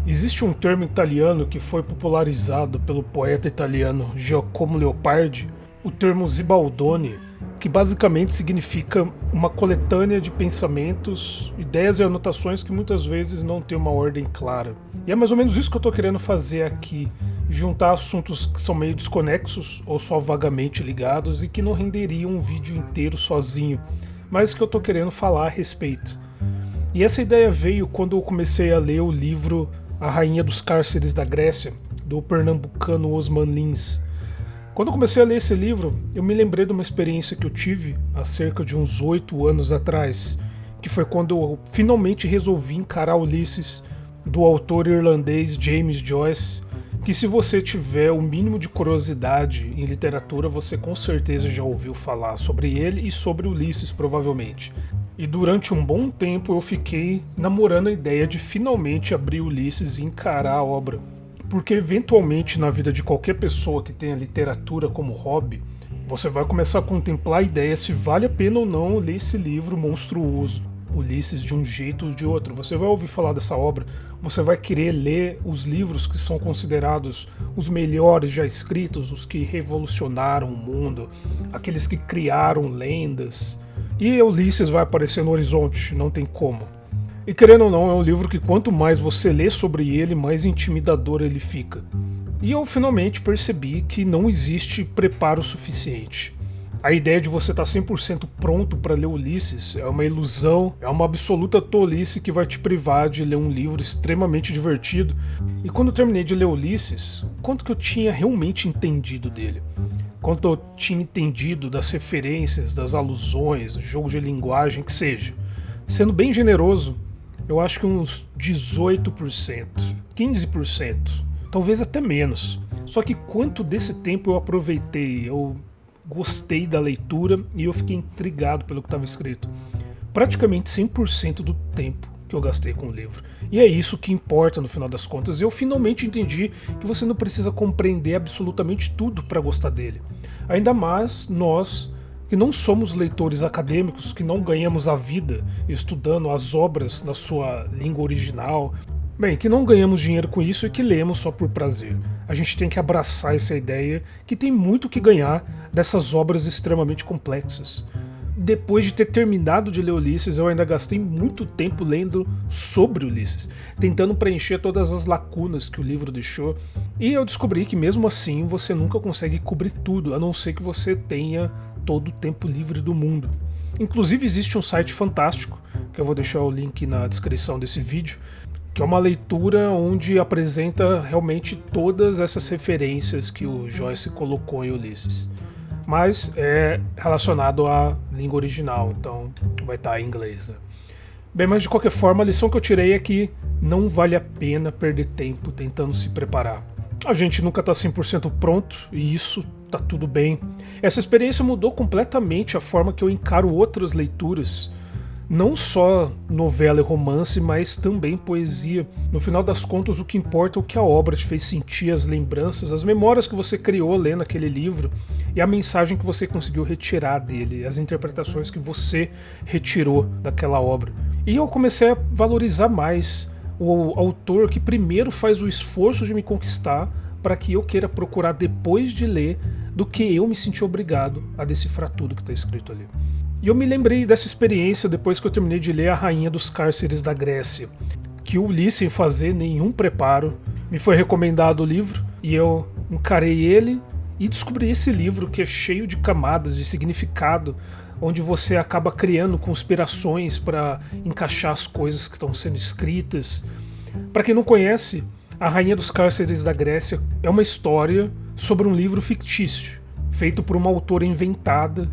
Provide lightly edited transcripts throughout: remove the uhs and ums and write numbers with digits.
Existe um termo italiano que foi popularizado pelo poeta italiano Giacomo Leopardi, o termo Zibaldone, que basicamente significa uma coletânea de pensamentos, ideias e anotações que muitas vezes não têm uma ordem clara. E é mais ou menos isso que eu estou querendo fazer aqui, juntar assuntos que são meio desconexos ou só vagamente ligados e que não renderiam um vídeo inteiro sozinho, mas que eu estou querendo falar a respeito. E essa ideia veio quando eu comecei a ler o livro A Rainha dos Cárceres da Grécia, do pernambucano Osman Lins. Quando eu comecei a ler esse livro, eu me lembrei de uma experiência que eu tive há cerca de uns 8 anos atrás, que foi quando eu finalmente resolvi encarar Ulisses, do autor irlandês James Joyce, que se você tiver o mínimo de curiosidade em literatura, você com certeza já ouviu falar sobre ele e sobre Ulisses, provavelmente. E durante um bom tempo eu fiquei namorando a ideia de finalmente abrir Ulisses e encarar a obra. Porque eventualmente na vida de qualquer pessoa que tenha literatura como hobby, você vai começar a contemplar a ideia se vale a pena ou não ler esse livro monstruoso, Ulisses, de um jeito ou de outro. Você vai ouvir falar dessa obra, você vai querer ler os livros que são considerados os melhores já escritos, os que revolucionaram o mundo, aqueles que criaram lendas. E Ulisses vai aparecer no horizonte, não tem como. E querendo ou não, é um livro que quanto mais você lê sobre ele, mais intimidador ele fica. E eu finalmente percebi que não existe preparo suficiente. A ideia de você estar 100% pronto para ler Ulisses é uma ilusão, é uma absoluta tolice que vai te privar de ler um livro extremamente divertido. E quando eu terminei de ler Ulisses, quanto que eu tinha realmente entendido dele? Quanto eu tinha entendido das referências, das alusões, jogo de linguagem, que seja. Sendo bem generoso, eu acho que uns 18%, 15%, talvez até menos. Só que quanto desse tempo eu aproveitei, eu gostei da leitura e eu fiquei intrigado pelo que estava escrito. Praticamente 100% do tempo que eu gastei com o livro. E é isso que importa no final das contas. Eu finalmente entendi que você não precisa compreender absolutamente tudo para gostar dele. Ainda mais nós, que não somos leitores acadêmicos, que não ganhamos a vida estudando as obras na sua língua original. Bem, que não ganhamos dinheiro com isso e que lemos só por prazer. A gente tem que abraçar essa ideia que tem muito que ganhar dessas obras extremamente complexas. Depois de ter terminado de ler Ulisses, eu ainda gastei muito tempo lendo sobre Ulisses, tentando preencher todas as lacunas que o livro deixou, e eu descobri que mesmo assim você nunca consegue cobrir tudo, a não ser que você tenha todo o tempo livre do mundo. Inclusive existe um site fantástico, que eu vou deixar o link na descrição desse vídeo, que é uma leitura onde apresenta realmente todas essas referências que o Joyce colocou em Ulisses. Mas é relacionado à língua original, então vai estar em inglês, né? Bem, mas de qualquer forma, a lição que eu tirei é que não vale a pena perder tempo tentando se preparar. A gente nunca está 100% pronto e isso tá tudo bem. Essa experiência mudou completamente a forma que eu encaro outras leituras, não só novela e romance, mas também poesia. No final das contas, o que importa é o que a obra te fez sentir, as lembranças, as memórias que você criou lendo aquele livro e a mensagem que você conseguiu retirar dele, as interpretações que você retirou daquela obra. E eu comecei a valorizar mais o autor que primeiro faz o esforço de me conquistar para que eu queira procurar depois de ler, do que eu me sentir obrigado a decifrar tudo que está escrito ali. E eu me lembrei dessa experiência depois que eu terminei de ler A Rainha dos Cárceres da Grécia, que eu li sem fazer nenhum preparo. Me foi recomendado o livro e eu encarei ele e descobri esse livro que é cheio de camadas, de significado, onde você acaba criando conspirações para encaixar as coisas que estão sendo escritas. Para quem não conhece, A Rainha dos Cárceres da Grécia é uma história sobre um livro fictício, feito por uma autora inventada.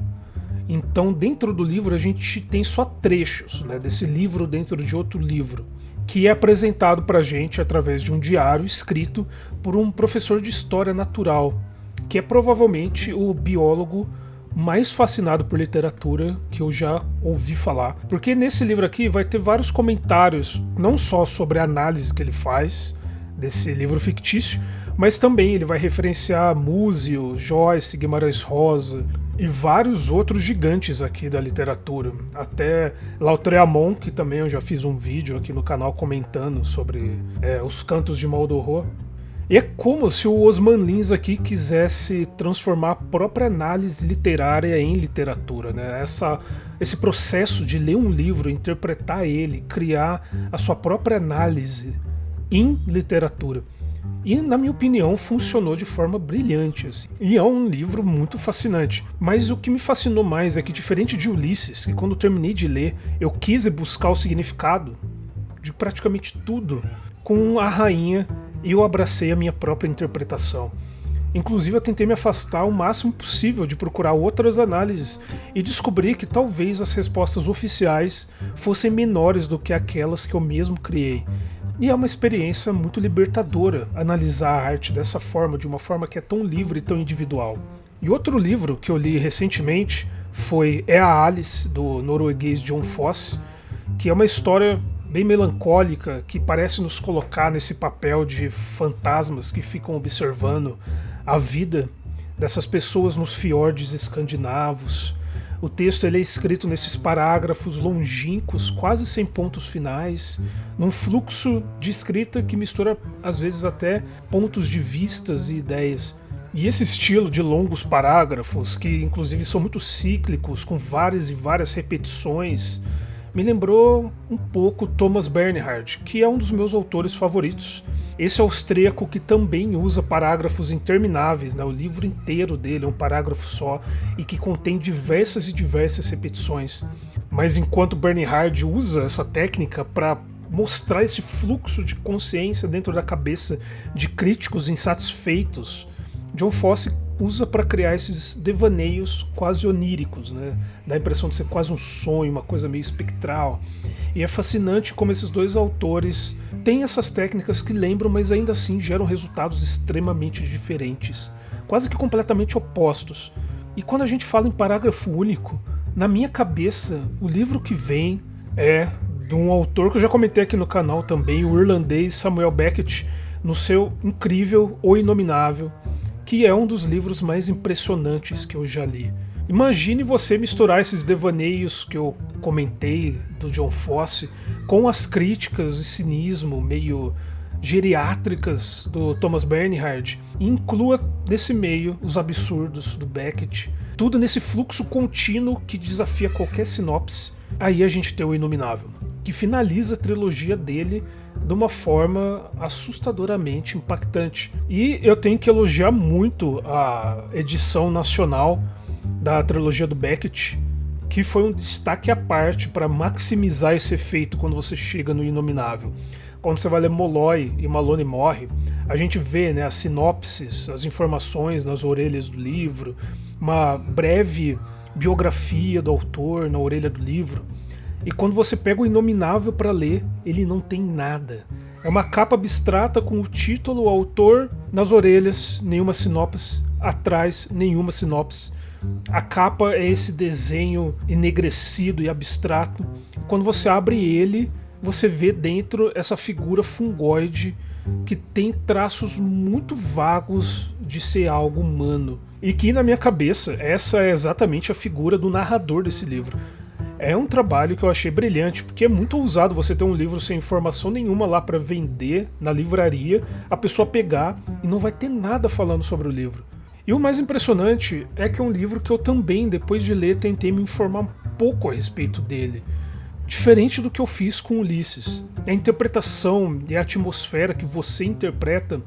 Então, dentro do livro, a gente tem só trechos, né, desse livro dentro de outro livro, que é apresentado para a gente através de um diário escrito por um professor de História Natural, que é provavelmente o biólogo mais fascinado por literatura que eu já ouvi falar. Porque nesse livro aqui vai ter vários comentários, não só sobre a análise que ele faz desse livro fictício, mas também ele vai referenciar Múzio, Joyce, Guimarães Rosa, e vários outros gigantes aqui da literatura. Até Lautréamont, que também eu já fiz um vídeo aqui no canal comentando sobre os cantos de Maldoror. E é como se o Osman Lins aqui quisesse transformar a própria análise literária em literatura, né? Esse processo de ler um livro, interpretar ele, criar a sua própria análise em literatura. E, na minha opinião, funcionou de forma brilhante, assim. E é um livro muito fascinante. Mas o que me fascinou mais é que, diferente de Ulisses, que quando terminei de ler, eu quis buscar o significado de praticamente tudo, com a rainha eu abracei a minha própria interpretação. Inclusive eu tentei me afastar o máximo possível de procurar outras análises e descobri que talvez as respostas oficiais fossem menores do que aquelas que eu mesmo criei. E é uma experiência muito libertadora analisar a arte dessa forma, de uma forma que é tão livre e tão individual. E outro livro que eu li recentemente foi É a Alice, do norueguês John Fosse, que é uma história bem melancólica, que parece nos colocar nesse papel de fantasmas que ficam observando a vida dessas pessoas nos fiordes escandinavos. O texto ele é escrito nesses parágrafos longínquos, quase sem pontos finais, num fluxo de escrita que mistura às vezes até pontos de vistas e ideias. E esse estilo de longos parágrafos, que inclusive são muito cíclicos, com várias e várias repetições, me lembrou um pouco Thomas Bernhard, que é um dos meus autores favoritos. Esse austríaco que também usa parágrafos intermináveis, né? O livro inteiro dele é um parágrafo só e que contém diversas e diversas repetições. Mas enquanto Bernhard usa essa técnica para mostrar esse fluxo de consciência dentro da cabeça de críticos insatisfeitos, John Fosse usa para criar esses devaneios quase oníricos, né? Dá a impressão de ser quase um sonho, uma coisa meio espectral. E é fascinante como esses dois autores têm essas técnicas que lembram, mas ainda assim geram resultados extremamente diferentes, quase que completamente opostos. E quando a gente fala em parágrafo único, na minha cabeça, o livro que vem é de um autor que eu já comentei aqui no canal também, o irlandês Samuel Beckett, no seu incrível O Inominável, que é um dos livros mais impressionantes que eu já li. Imagine você misturar esses devaneios que eu comentei do John Fosse com as críticas e cinismo meio geriátricas do Thomas Bernhard e inclua nesse meio os absurdos do Beckett, tudo nesse fluxo contínuo que desafia qualquer sinopse. Aí a gente tem o Inominável, que finaliza a trilogia dele de uma forma assustadoramente impactante. E eu tenho que elogiar muito a edição nacional da trilogia do Beckett, que foi um destaque à parte para maximizar esse efeito quando você chega no Inominável. Quando você vai ler Molloy e Malone morre, a gente vê, né, as sinopses, as informações nas orelhas do livro, uma breve biografia do autor na orelha do livro. E quando você pega o Inominável para ler, ele não tem nada. É uma capa abstrata com o título, o autor, nas orelhas, nenhuma sinopse, atrás, nenhuma sinopse. A capa é esse desenho enegrecido e abstrato. Quando você abre ele, você vê dentro essa figura fungoide que tem traços muito vagos de ser algo humano. E que, na minha cabeça, essa é exatamente a figura do narrador desse livro. É um trabalho que eu achei brilhante, porque é muito ousado você ter um livro sem informação nenhuma lá para vender na livraria, a pessoa pegar e não vai ter nada falando sobre o livro. E o mais impressionante é que é um livro que eu também, depois de ler, tentei me informar um pouco a respeito dele. Diferente do que eu fiz com Ulisses. A interpretação e a atmosfera que você interpreta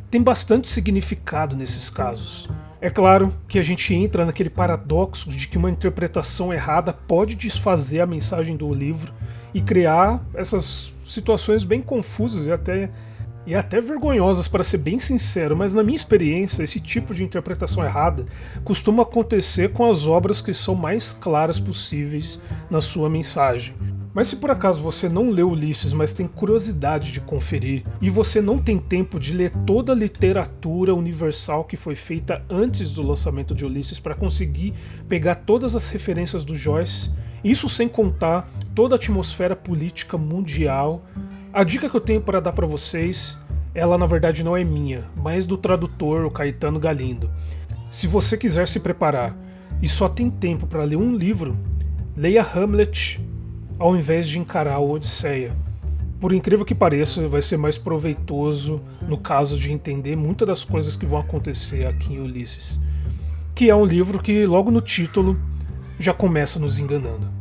tem bastante significado nesses casos. É claro que a gente entra naquele paradoxo de que uma interpretação errada pode desfazer a mensagem do livro e criar essas situações bem confusas e até vergonhosas, para ser bem sincero, mas na minha experiência, esse tipo de interpretação errada costuma acontecer com as obras que são mais claras possíveis na sua mensagem. Mas se por acaso você não leu Ulisses, mas tem curiosidade de conferir, e você não tem tempo de ler toda a literatura universal que foi feita antes do lançamento de Ulisses para conseguir pegar todas as referências do Joyce, isso sem contar toda a atmosfera política mundial, a dica que eu tenho para dar para vocês, ela na verdade não é minha, mas do tradutor, o Caetano Galindo. Se você quiser se preparar e só tem tempo para ler um livro, leia Hamlet ao invés de encarar a Odisseia. Por incrível que pareça, vai ser mais proveitoso no caso de entender muitas das coisas que vão acontecer aqui em Ulisses, que é um livro que logo no título já começa nos enganando.